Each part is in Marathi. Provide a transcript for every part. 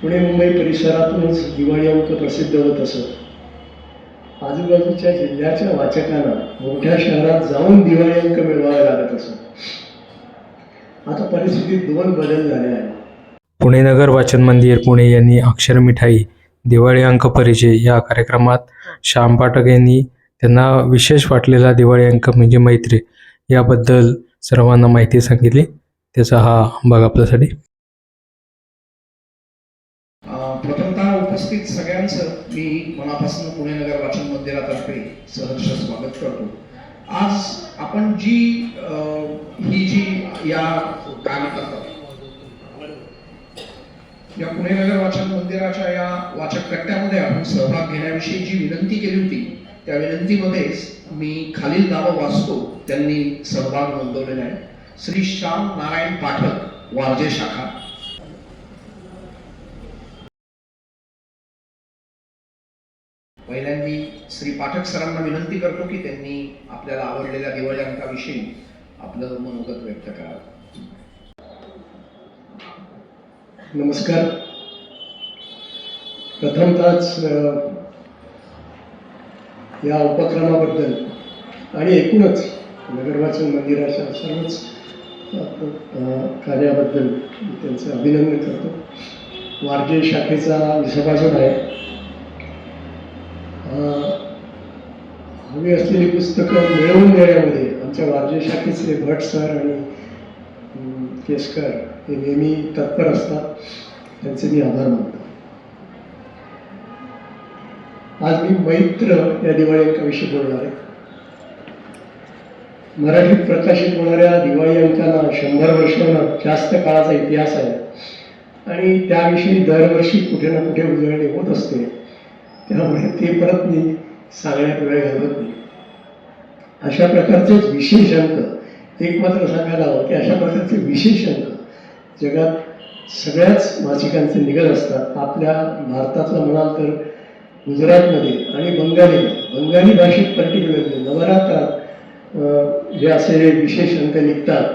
पुणे मुंबई परिसरातूनच दिवाळी अंक प्रसिद्ध होत असत. आजूबाजूच्या जिल्ह्याच्या वाचकांना मोठ्या शहरात जाऊन दिवाळी अंक मिळवावे लागत असत. आता परिस्थितीत दोन बदल झाले आहेत. पुणे नगर वाचन मंदिर पुणे यांनी अक्षर मिठाई दिवाळी अंक परिचय या कार्यक्रमात श्याम पाठक यांनी त्यांना विशेष वाटलेला दिवाळी अंक म्हणजे मैत्री याबद्दल सर्वांना माहिती सांगितली. त्याचा हा भाग आपल्यासाठी. प्रथमतः उपस्थित सगळ्यांचं मी मनापासून पुणे नगर वाचन मंदिरातर्फे सहर्ष स्वागत करतो. आज आपण या काय करतात या पुणे नगर वाचन मंदिराच्या या वाचक कट्ट्यामध्ये आपण सहभाग घेण्याविषयी जी विनंती केली होती त्या विनंतीमध्येच मी खालील नावं वाचतो त्यांनी सहभाग नोंदवलेला आहे. श्री श्याम नारायण पाठक, वारजे शाखा. पहिल्यांदी श्री पाठक सरांना विनंती करतो की त्यांनी आपल्याला आवडलेल्या दिवाळी अंकाविषयी आपलं मनोगत व्यक्त करावं. नमस्कार. प्रथमतःच या उपक्रमाबद्दल आणि एकूणच नगरवाचन मंदिराच्या सर्वच कार्याबद्दल त्यांचं अभिनंदन करतो. वारजे शाखेचा विसर्जन आहे. हवी असलेली पुस्तकं मिळवून देण्यामध्ये आमच्या वारजे शाखेचे भट सर आणि केसकर हे नेहमी तत्पर असतात. त्यांचे मी आभार मानतो. आज मी मैत्र या दिवाळी अंकाविषयी बोलणार आहे. मराठीत प्रकाशित होणाऱ्या दिवाळी अंकाला 100 वर्षांना जास्त काळाचा इतिहास आहे आणि त्याविषयी दरवर्षी कुठे ना कुठे उजळणी होत असते. त्यामुळे ते परत मी सांगण्यात वेळ घालवत नाही. अशा प्रकारचेच विशेष अंक एक मात्र सांगायला हवं की अशा प्रकारचे विशेष अंक जगात सगळ्याच मासिकांचे निघत असतात. आपल्या भारतातलं म्हणाल तर गुजरातमध्ये आणि बंगाली भाषेत पर्टिक्युलरली नवरात्रात हे असे विशेष अंक निघतात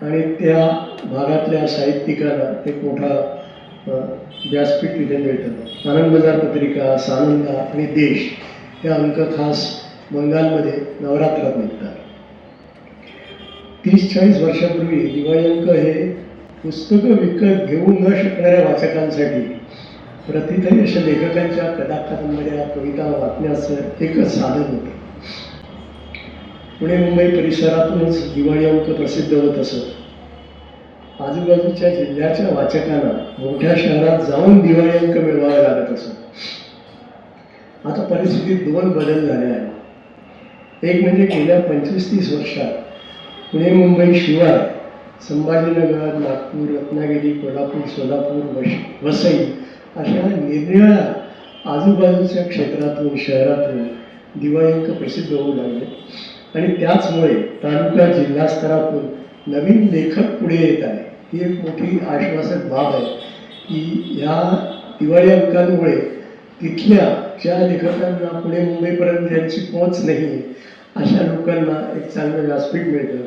आणि त्या भागातल्या साहित्यिकांना एक मोठा व्यासपीठ तिथे मिळतं. आनंद बाजार पत्रिका, सानंदा आणि देश हे अंक खास बंगालमध्ये नवरात्रात निघतात. 30-40 वर्षापूर्वी दिवाळी अंक हे पुस्तकं विकत घेऊ न शकणाऱ्या वाचकांसाठी प्रतिथयश लेखकांच्या कथा, कादंबऱ्या, कविता वाचण्याचं एकच साधन होतं. पुणे मुंबई परिसरातूनच दिवाळी अंक प्रसिद्ध होत असत. आजूबाजूच्या जिल्ह्याच्या वाचकांना मोठ्या शहरात जाऊन दिवाळी अंक मिळवावे लागत असत. आता परिस्थितीत दोन बदल झाले आहेत. एक म्हणजे गेल्या 25-30 वर्षात पुणे मुंबई शिवाय संभाजीनगर, नागपूर, रत्नागिरी, कोल्हापूर, सोलापूर, वसई अशा निरनिराळ्या आजूबाजूच्या क्षेत्रातून शहरातून दिवाळी अंक प्रसिद्ध होऊ लागले आणि त्याचमुळे तालुका जिल्हा स्तरातून नवीन लेखक पुढे येत आहे. ही एक मोठी आश्वासक बाब आहे की ह्या दिवाळी अंकांमुळे तिथल्या ज्या लेखकांना पुणे मुंबईपर्यंत ज्यांची पोहोच नाही अशा लोकांना एक चांगलं व्यासपीठ मिळतं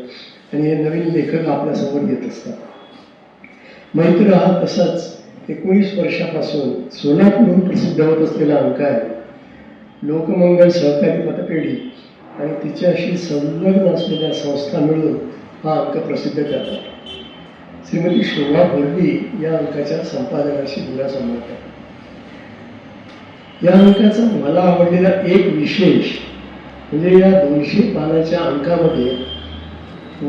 आणि हे नवीन लेखक आपल्यासमोर येत असतात. मैत्र हा तसाच 19 वर्षापासून सोलापूरहून प्रसिद्ध होत असलेला अंक आहे. लोकमंगल सहकारी पतपेढी आणि तिच्याशी संलग्न असलेल्या संस्था मिळून हा अंक प्रसिद्ध करतात. श्रीमती शोभा बोर्डी या अंकाच्या संपादनाशी दुरासंबंध आहे. या अंकाचा मला आवडलेला एक विशेष म्हणजे या 200 पानाच्या अंकामध्ये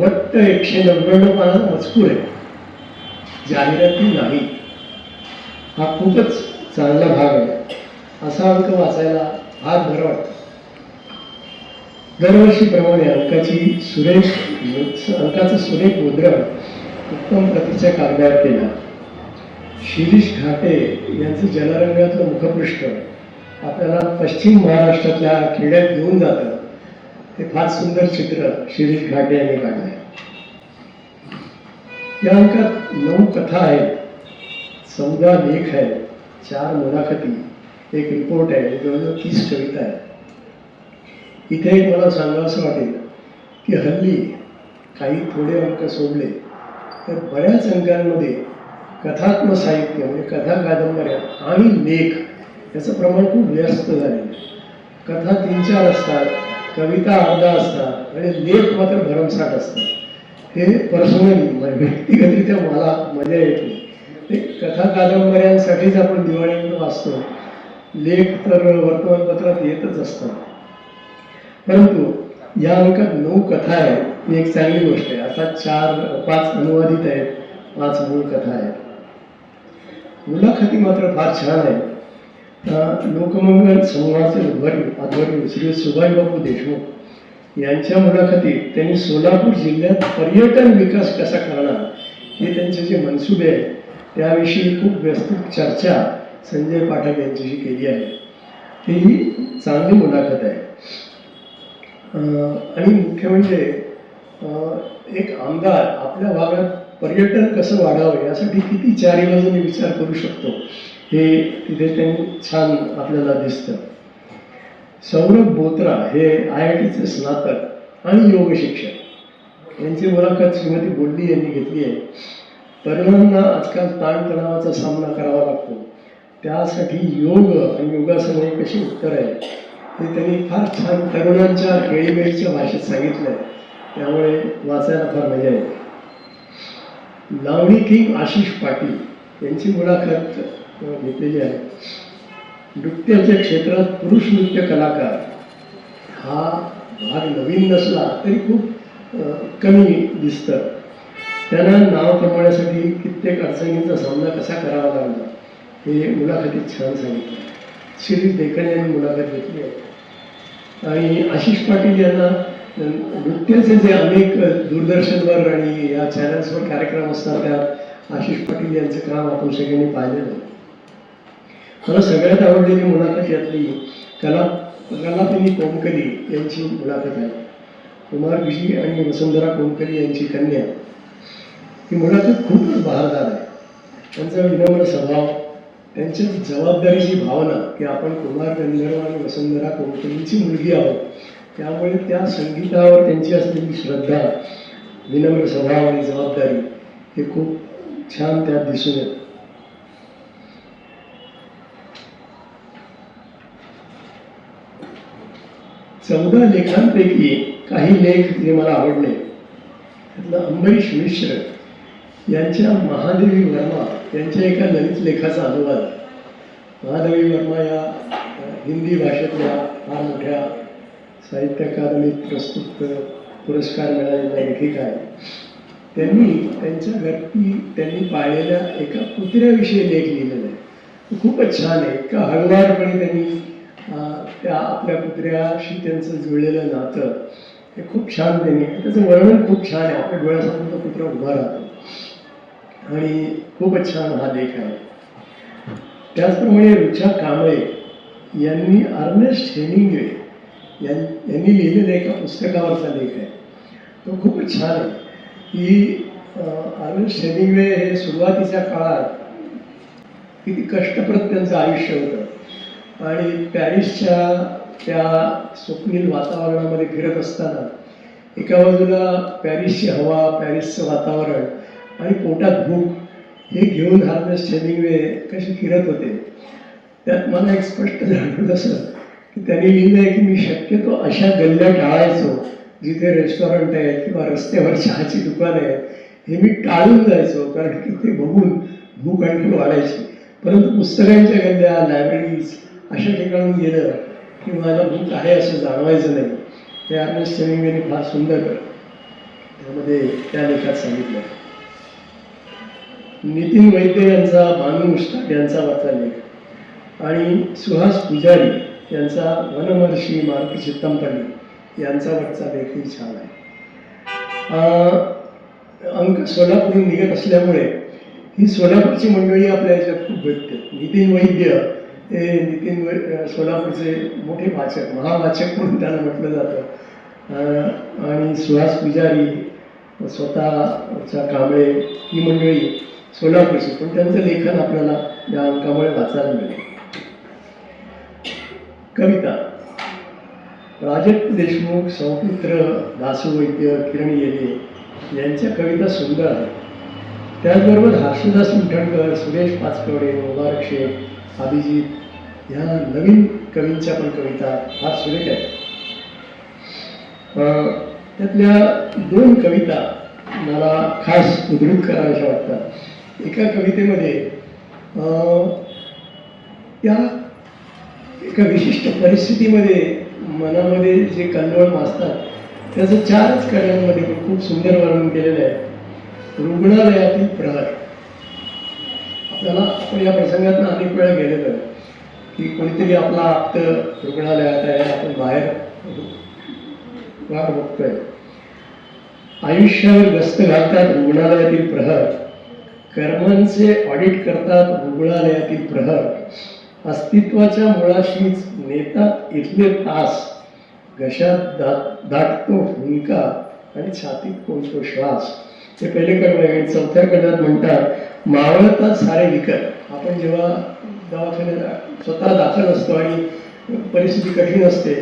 वट्ट 199 पानाचा मजकूर आहे, जाहिराती नाही. हा खूपच चांगला भाग आहे. असा अंक वाचायला फार बरं वाटतं. दरवर्षीप्रमाणे अंकाचं सुरेख मुद्रण उत्तम प्रतीच्या कागदावर केला. शिरीष घाटे यांचं जलरंगातलं मुखपृष्ठ आपल्याला पश्चिम महाराष्ट्रातल्या खेड्यात घेऊन जातं. ते फार सुंदर चित्र शिरीष घाटे यांनी काढलं आहे. या अंकात 9 कथा आहेत, 14 लेख आहेत, 4 मुलाखती, एक रिपोर्ट आहे, जवळजवळ 30 कविता आहेत. इथे एक मला सांगावं असं वाटेल की हल्ली काही थोडे अंक सोडले तर बऱ्याच अंकांमध्ये कथात्मक साहित्य म्हणजे कथा कादंबऱ्या आणि लेख याचं प्रमाण खूप व्यस्त झालेलं आहे. कथा 3-4 असतात, कविता अर्धा असतात आणि लेख मात्र भरमसाठ असतात. हे पर्सनली व्यक्तिगतरित्या मला मजा येते. ते कथा कादंबऱ्यांसाठीच आपण दिवाळी अंक वाचतो. लेख तर वर्तमानपत्रात येतच असतात. परंतु या अंकात 9 कथा आहेत, ही एक चांगली गोष्ट आहे. आता 5 अनुवादित आहेत, 5 मूळ कथा आहेत. मुलाखती मात्र फार छान आहेत. लोकमंगल समूहाचे आध्वर्यू श्री सुभाषबाबू देशमुख यांच्या मुलाखतीत त्यांनी सोलापूर जिल्ह्यात पर्यटन विकास कसा करणार हे त्यांचे जे मनसुबे आहेत त्याविषयी खूप विस्तृत चर्चा संजय पाठक यांच्याशी केली आहे. ही चांगली मुलाखत आहे. आणि मुख्य म्हणजे एक आमदार आपल्या भागात पर्यटन कसं वाढावं यासाठी किती चारी बाजूने विचार करू शकतो हे तिथे त्यांनी छान आपल्याला दिसतं. सौरभ बोत्रा हे IITचे स्नातक आणि योग शिक्षक यांची मुलाखत श्रीमती बोल्ली यांनी घेतली आहे. तरुणांना आजकाल ताणतणावाचा सामना करावा लागतो, त्यासाठी योग आणि योगासने कशी उत्तर आहे हे त्यांनी फार छान तरुणांच्या खेळीमेळीच्या भाषेत सांगितलं आहे. त्यामुळे वाचायला फार मजा येते. लावणी किंग आशिष पाटील यांची मुलाखत घेतलेली आहे. नृत्याच्या क्षेत्रात पुरुष नृत्य कलाकार हा भाग नवीन नसला तरी खूप कमी दिसतं. त्यांना नाव कमवण्यासाठी कित्येक अडचणींचा सामना कसा करावा लागला हे मुलाखतीत छान सांगितलं. शिरीष देकण यांनी मुलाखत घेतली आहे. आणि आशिष पाटील यांना नृत्याचे जे अनेक दूरदर्शनवर आणि या चॅनल्सवर कार्यक्रम असतात त्यात आशिष पाटील यांचं काम आपण सगळ्यांनी पाहिलेलं आहे. मला सगळ्यात आवडलेली मुलाखत यातली कलापिनी कोमकली यांची मुलाखत आहे. कुमार विजी आणि वसुंधरा कोमकली यांची कन्या. ही मुलाखत खूपच बहारदार आहे. त्यांचा विनम्र स्वभाव, त्यांच्या जबाबदारीची भावना की आपण कुमार गंधर्व आणि वसुंधरा कोमकलींची मुलगी आहोत, त्यामुळे त्या संगीतावर त्यांची असलेली श्रद्धा, विनम्र स्वभाव आणि जबाबदारी हे खूप छान त्यात दिसून येतं. चौदा लेखांपैकी काही लेख जे मला आवडले त्यातलं अंबरीश मिश्र यांच्या महादेवी वर्मा यांच्या एका ललित लेखाचा अनुवाद. महादेवी वर्मा या हिंदी भाषेतल्या फार मोठ्या साहित्य अकादमीत प्रस्तुत पुरस्कार मिळालेल्या लेखिका आहे. त्यांनी त्यांच्या घरती त्यांनी पाळलेल्या एका कुत्र्याविषयी लेख लिहिलेला आहे. खूपच छान आहे. इतका हळुवारपणे त्यांनी त्या आपल्या कुत्र्याशी त्यांचं जुळलेलं नातं हे खूप छान त्यांनी, त्याचं वर्णन खूप छान आहे. आपल्या डोळ्यासमोर तो कुत्रा उभा राहतो आणि खूपच छान हा लेख आहे. त्याचप्रमाणे रुचा कांबळे यांनी अर्नेस्ट हेमिंग्वे यांनी लिहिलेल्या एका पुस्तकावरचा लेख आहे. तो खूपच छान आहे की अर्नेस्ट हेमिंग्वे हे सुरुवातीच्या काळात किती कष्टप्रद त्यांचं आयुष्य होतं आणि पॅरिसच्या त्या स्वप्नील वातावरणामध्ये फिरत असताना एका बाजूला पॅरिसची हवा, पॅरिसचं वातावरण आणि पोटात भूक हे घेऊन अर्नेस्ट हेमिंग्वे कशी फिरत होते. त्यात मला एक स्पष्ट जाणवलं असं की त्यांनी लिहिलं आहे की मी शक्यतो अशा गल्ल्या टाळायचो जिथे रेस्टॉरंट आहेत किंवा रस्त्यावर चहाची दुकानं आहेत. हे मी टाळून जायचो कारण की ते बघून भूक आणखी वाढायची. परंतु पुस्तकांच्या गल्ल्या, लायब्ररीज अशा ठिकाणून गेलं की मला भूक आहे असं जाणवायचं नाही. ते अर्नेस्ट हेमिंग्वेने फार सुंदर त्यामध्ये त्या लेखात सांगितलं. नितीन वैद्य यांचा बानू मुश्ताक यांचा वाचा लेख आणि सुहास पुजारी यांचा वनमहर्षी मारुती चित्तमपल्ली यांचा वरचा लेखही छान आहे. अंक सोलापूरहून निघत असल्यामुळे ही सोलापूरची मंडळी आपल्या याच्यात खूप भेटते. नितीन वैद्य हे सोलापूरचे मोठे वाचक, महावाचक म्हणून त्यांना म्हटलं जातं. आणि सुहास पुजारी, स्वतःच्या कांबळे ही मंडळी सोलापूरची, पण त्यांचं लेखन आपल्याला या अंकामुळे वाचायला मिळेल. कविता राजत देशमुख, सौपुत्र, दासू वैद्य, किरण येले यांच्या कविता सुंदर आहेत. त्याचबरोबर हर्षदास विठणकर, सुरेश पाचकवडे, मुबारक शेख, अभिजित ह्या नवीन कवींच्या पण कविता फार सुरेख आहेत. त्यातल्या 2 कविता मला खास उद्धृत कराव्याशा वाटतात. एका कवितेमध्ये त्या एका विशिष्ट परिस्थितीमध्ये मनामध्ये जे कल्लोळ माजतात त्याचं 4च कड्यांमध्ये खूप सुंदर वर्णन केलेलं आहे. रुग्णालयातील प्रहर. आपल्याला आपण या प्रसंगातनं अनेक वेळा गेलेलो आहे की कोणीतरी आपला आप्त रुग्णालयात आहे, आपण बाहेर वाट बघतोय. आयुष्यावर गस्त घालतात रुग्णालयातील प्रहर, कर्मांचे ऑडिट करतात रुग्णालयातील प्रहर, अस्तित्वाच्या मुळाशीच नेतात इथले तास, घशात दाटतो हुंका आणि छातीत कोणतो श्वास. हे पहिले कडवं आहे. आणि 4थ्या कडव्यात म्हणतात मावळतात सारे विकर. आपण जेव्हा दवाखान्यात स्वतः दाखल असतो आणि परिस्थिती कठीण असते,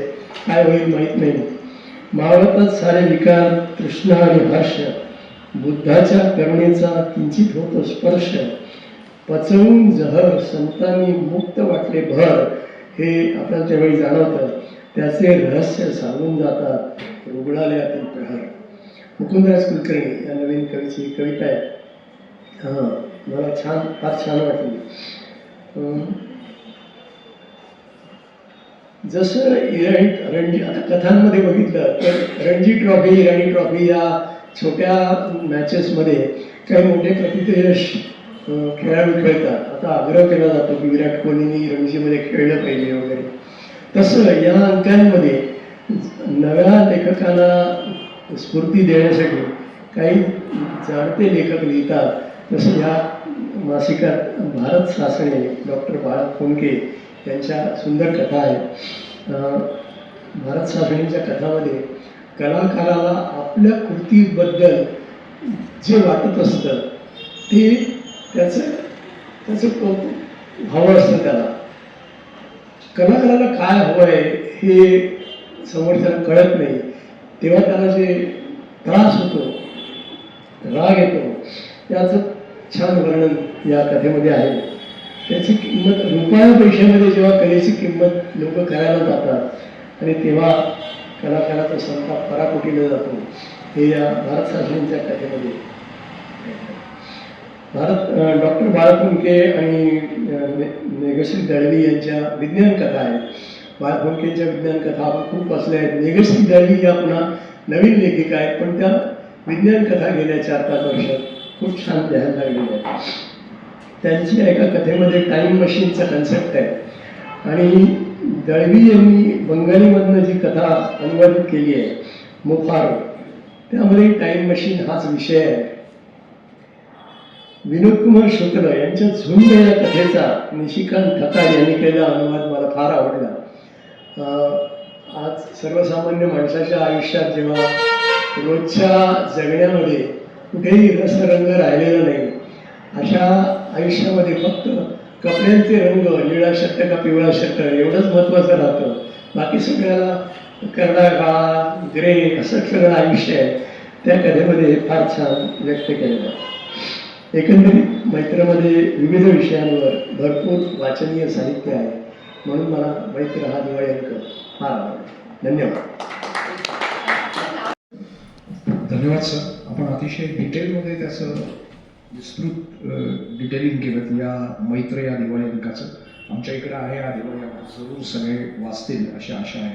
काय होईल माहीत नाही, मावळतात सारे विकार, तृष्णा आणि हर्ष, बुद्धाच्या करुणेचा किंचित होतो स्पर्श, पचवून जहर संतांनी मुक्त वाटले भर. हे आपल्याला ज्यावेळी जाणवतं त्याचे रहस्य सांगून जातात रुग्णालयातील प्रहर. मुकुंदराज कुलकर्णी या नवीन कवीची कविता आहे. मला फार छान वाटली. जसं रणजी आता कथांमध्ये बघितलं तर रणजी ट्रॉफी, इराणी ट्रॉफी या छोट्या मॅचेसमध्ये काही मोठे प्रतिथयश खेळाडू खेळतात. आता आग्रह केला जातो की विराट कोहलीने रणजीमध्ये खेळलं पाहिजे वगैरे. तसं या अंकांमध्ये नव्या लेखकांना स्फूर्ती देण्यासाठी काही जाणते लेखक लिहितात. जसं या मासिकात भारत सासणे, डॉक्टर बाळा फोंडके यांच्या सुंदर कथा आहेत. भारत सासणेंच्या कथामध्ये कलाकाराला आपल्या कृतीबद्दल जे वाटत असतं ते त्याचं कौतुक हवं असतं. त्याला कलाकाराला काय हवं आहे हे समोरच्याला कळत नाही, तेव्हा त्याला जे त्रास होतो, राग येतो, त्याचं छान वर्णन या कथेमध्ये आहे. त्याची किंमत रुपया पैशामध्ये जेव्हा कलेची किंमत लोक करायला जातात आणि तेव्हा कलाकाराचा संताप पराकोटीला जातो, हे या भारत सासणेंच्या कथेमध्ये. डॉक्टर बाळा फोंडके आणि मेघश्री दळवी यांच्या विज्ञान कथा आहेत. बाळा फोंडकेंच्या विज्ञान कथा आपण खूप वाचल्या आहेत. मेघश्री दळवी या पुन्हा नवीन लेखिका आहेत, पण त्या विज्ञान कथा गेल्या 4-5 वर्षात खूप छान लिहायला लागलेल्या आहेत. त्यांची एका कथेमध्ये टाईम मशीनचा कन्सेप्ट आहे आणि दळवी यांनी बंगालीमधनं जी कथा अनुवादित केली आहे मोफारो, त्यामध्ये टाईम मशीन हाच विषय आहे. विनोद कुमार शुक्ल यांच्या झुंड या कथेचा निशिकांत ठकाळ यांनी केलेला अनुवाद मला फार आवडला. आज सर्वसामान्य माणसाच्या आयुष्यात जेव्हा रोजच्या जगण्यामध्ये कुठेही रसरंग राहिलेला नाही, अशा आयुष्यामध्ये फक्त कपड्यांचे रंग, निळा शर्ट का पिवळा शर्ट एवढंच महत्त्वाचं राहतं. बाकी सगळ्याला करडा काळा ग्रे असं सगळं आयुष्य आहे. त्या कथेमध्ये फार छान व्यक्त केलेलं आहे. एकंदरीत मैत्रमध्ये विविध विषयांवर भरपूर वाचनीय साहित्य आहे, म्हणून मला मैत्र हा दिवाळी अंक फार आवडला. धन्यवाद. धन्यवाद सर. आपण अतिशय डिटेलमध्ये त्याचं विस्तृत डिटेलिंग केलं या मैत्र या दिवाळी अंकाचं. आमच्या इकडे आहे हा दिवाळी अंक, जरूर सगळे वाचतील अशी आशा आहे.